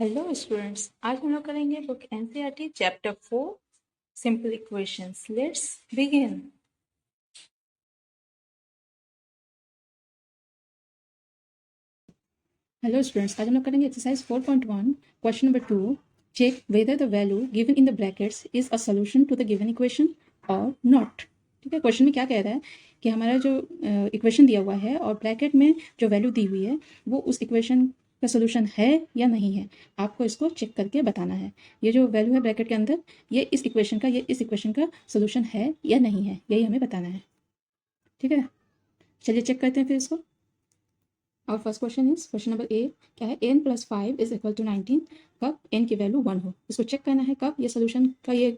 Hello students, आज हम लोग करेंगे book NCERT chapter 4 simple equations. Let's begin. Hello students, आज हम लोग करेंगे exercise 4.1 question number 2। Check whether the value given in the brackets is a solution to the given equation और not. ठीक है, क्वेश्चन में क्या कह रहा है कि हमारा जो इक्वेशन दिया हुआ है और ब्रैकेट में जो वैल्यू दी हुई है वो उस इक्वेशन का सोल्यूशन है या नहीं है। आपको इसको चेक करके बताना है। ये जो वैल्यू है ब्रैकेट के अंदर, ये इस इक्वेशन का सोल्यूशन है या नहीं है, यही हमें बताना है। ठीक है, चलिए चेक करते हैं फिर इसको। और first question is question number A क्या है, n + 5 इज इक्वल टू 19 कब n की वैल्यू 1 हो। इसको चेक करना है कब ये सोल्यूशन का ये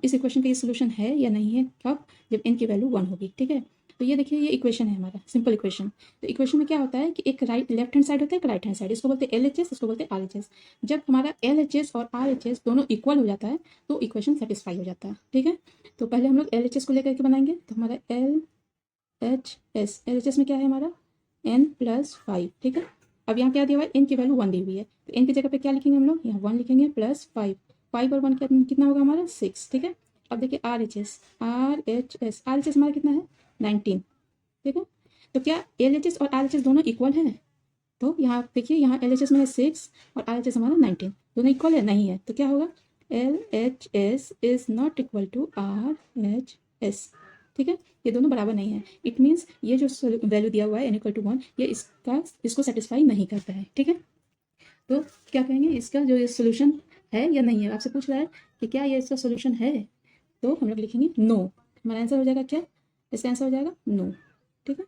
इस इक्वेशन का ये सोल्यूशन है या नहीं है, कब, जब n की वैल्यू 1 होगी। ठीक है, तो ये देखिए, ये इक्वेशन है हमारा सिंपल इक्वेशन। तो इक्वेशन में क्या होता है कि एक लेफ्ट हैंड साइड होता है, एक राइट हैंड साइड। इसको बोलते हैं LHS, इसको बोलते हैं RHS। जब हमारा LHS और RHS दोनों इक्वल हो जाता है तो इक्वेशन सेटिस्फाई हो जाता है। ठीक है, तो पहले हम लोग LHS को लेकर के बनाएंगे। तो हमारा LHS में क्या है हमारा n+5। ठीक है, अब यहाँ क्या दिया हुआ है, n की वैल्यू 1 दी हुई है, तो n की जगह पे क्या लिखेंगे हम लोग, यहाँ 1 लिखेंगे +5। 5 और 1 कितना होगा हमारा 6। ठीक है, अब देखिए RHS हमारा कितना है 19। ठीक है, तो क्या LHS और RHS दोनों इक्वल हैं? तो यहाँ देखिए, यहाँ LHS में है 6 और RHS हमारा 19, दोनों इक्वल है नहीं है, तो क्या होगा LHS is not equal to RHS। ठीक है, ये दोनों बराबर नहीं है। इट मीन्स ये जो वैल्यू दिया हुआ है n = 1, ये इसको सेटिस्फाई नहीं करता है। ठीक है, तो क्या कहेंगे, इसका जो ये सोल्यूशन है या नहीं है। आपसे पूछ रहा है कि क्या ये इसका सोल्यूशन है, तो हम लोग लिखेंगे नो। हमारा आंसर हो जाएगा क्या, इसका आंसर हो जाएगा नो। ठीक है,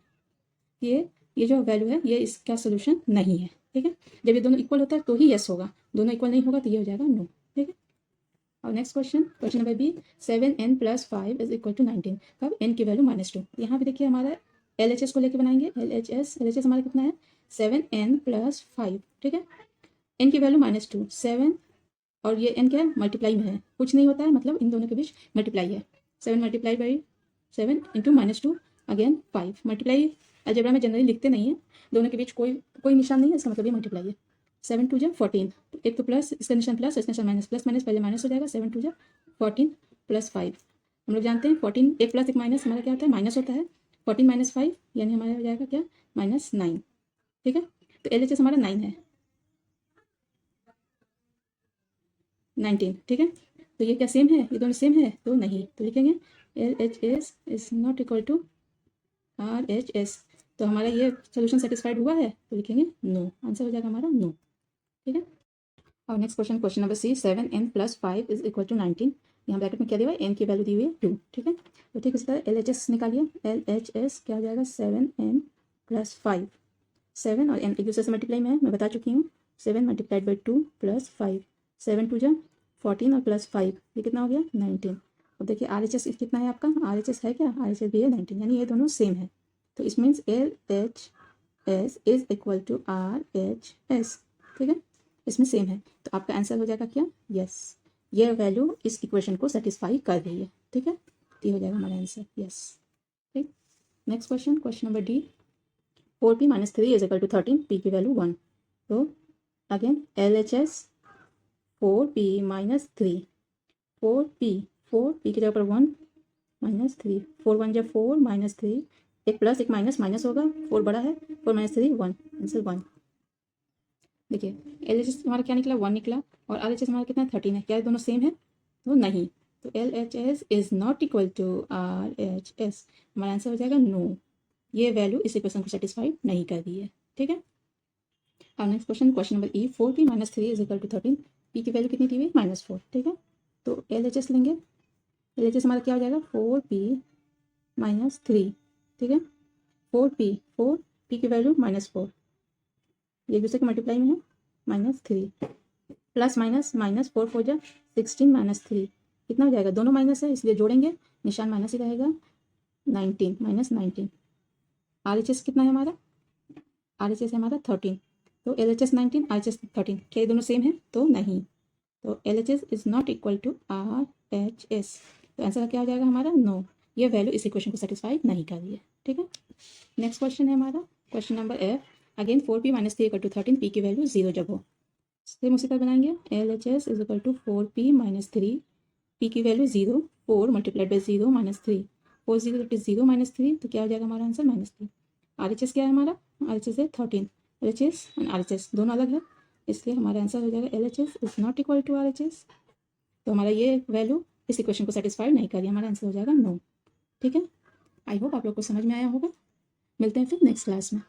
ये जो वैल्यू है ये इसका सोल्यूशन नहीं है। ठीक है, जब ये दोनों इक्वल होता है तो ही यस होगा, दोनों इक्वल नहीं होगा तो ये हो जाएगा नो। ठीक है, और next question number b, 7n + 5 is equal to 19 कब n की वैल्यू -2। यहाँ पे देखिए हमारा LHS को लेके बनाएंगे। LHS हमारा कितना है 7n + 5। ठीक है, n की वैल्यू -2, 7 और ये n क्या है, मल्टीप्लाई में है, कुछ नहीं होता है, मतलब इन दोनों के बीच मल्टीप्लाई है। 7 × 7 × -2 अगेन 5 मल्टीप्लाई। अलजेब्रा में जनरली लिखते नहीं है, दोनों के बीच कोई निशान नहीं है, इसका मतलब ये मल्टीप्लाई है। 7 × 2 = 14, तो एक तो प्लस, इसका निशान प्लस, इसका निशान माइनस, प्लस माइनस पहले माइनस हो जाएगा। 7 × 2 = 14 + 5। हम लोग जानते हैं 14, एक प्लस एक माइनस हमारा क्या होता है, माइनस होता है। 14 - 5 यानी हमारा हो जाएगा क्या, -9। ठीक है, तो LHS हमारा 9 है, 19। ठीक है, तो ये क्या सेम है, ये दोनों सेम है तो नहीं, तो लिखेंगे LHS is not equal to RHS। तो हमारा ये सोल्यूशन सेटिस्फाइड हुआ है तो लिखेंगे नो, आंसर हो जाएगा हमारा नो। ठीक है, और next question number c, 7n + 5 is equal to 19। यहाँ ब्रैकेट में क्या दिया हुआ है, n की वैल्यू दी हुई है 2। ठीक है, तो ठीक इसी तरह LHS निकालिए। LHS क्या हो जाएगा, 7n + 5। 7 और n एक दूसरे से मल्टीप्लाई में है, मैं बता चुकी हूँ। 7 × 2 + 5, 7 × 2 = 14 और +5 ये कितना हो गया 19। अब देखिए RHS कितना है आपका, RHS है क्या, RHS भी है 19, यानी ये दोनों सेम है। तो इस means LHS is equal to RHS। ठीक है, इसमें सेम है, तो आपका आंसर हो जाएगा क्या, यस, ये वैल्यू इस इक्वेशन को सेटिस्फाई कर रही है। ठीक है, ये हो जाएगा हमारा आंसर, यस। ठीक, next question number d, 4p - 3 is equal to 13, p की वैल्यू 1। तो अगेन LHS 4p - 3, 4p की जगह पर 1 - 3, 4 1 = 4 -3, एक प्लस एक माइनस, माइनस होगा, 4 बड़ा है, 4 - 3 1, आंसर 1। देखिए LHS हमारा क्या निकला, 1 निकला, और RHS हमारा कितना 13 है, क्या ये दोनों सेम है, तो नहीं, तो LHS is not equal to RHS, हमारा आंसर हो जाएगा नो, ये वैल्यू इस इक्वेशन को सेटिस्फाई नहीं कर रही है। ठीक है, और next question number e, 4p - 3 is equal to 13, p की वैल्यू कितनी दी हुई है, -4। ठीक है, तो LHS लेंगे। LHS हमारा क्या हो जाएगा, 4p - 3। ठीक है, 4p की वैल्यू -4, ये दूसरे के मल्टीप्लाई में है, -3 प्लस माइनस, -4 4 = 16 - 3 कितना हो जाएगा, दोनों माइनस है इसलिए जोड़ेंगे, निशान माइनस ही रहेगा, 19 -19। RHS कितना है हमारा, RHS है हमारा 13, तो LHS 19, RHS 13, क्या ये दोनों सेम है, तो नहीं, तो LHS is not equal to RHS, तो आंसर क्या हो जाएगा हमारा नो, ये वैल्यू इस इक्वेशन को सेटिस्फाई नहीं कर रही है। ठीक है, नेक्स्ट क्वेश्चन है हमारा question number f, again 4p - 3 = 13, p की वैल्यू 0 जब हो। सेम उसी तरह बनाएंगे LHS is equal to 4P minus 3, P की value 0, 4 multiplied by 0 minus 3, 4 0 it is 0 minus 3, तो क्या हो जाएगा हमारा आंसर -3। RHS क्या है हमारा, RHS है 13, LHS एंड RHS दोनों अलग है, इसलिए हमारा आंसर हो जाएगा LHS is not equal to RHS। तो हमारा ये वैल्यू इस इक्वेशन को सेटिस्फाइड नहीं कर रही, हमारा आंसर हो जाएगा नो। ठीक है, आई होप आप लोग को समझ में आया होगा। मिलते हैं फिर नेक्स्ट क्लास में।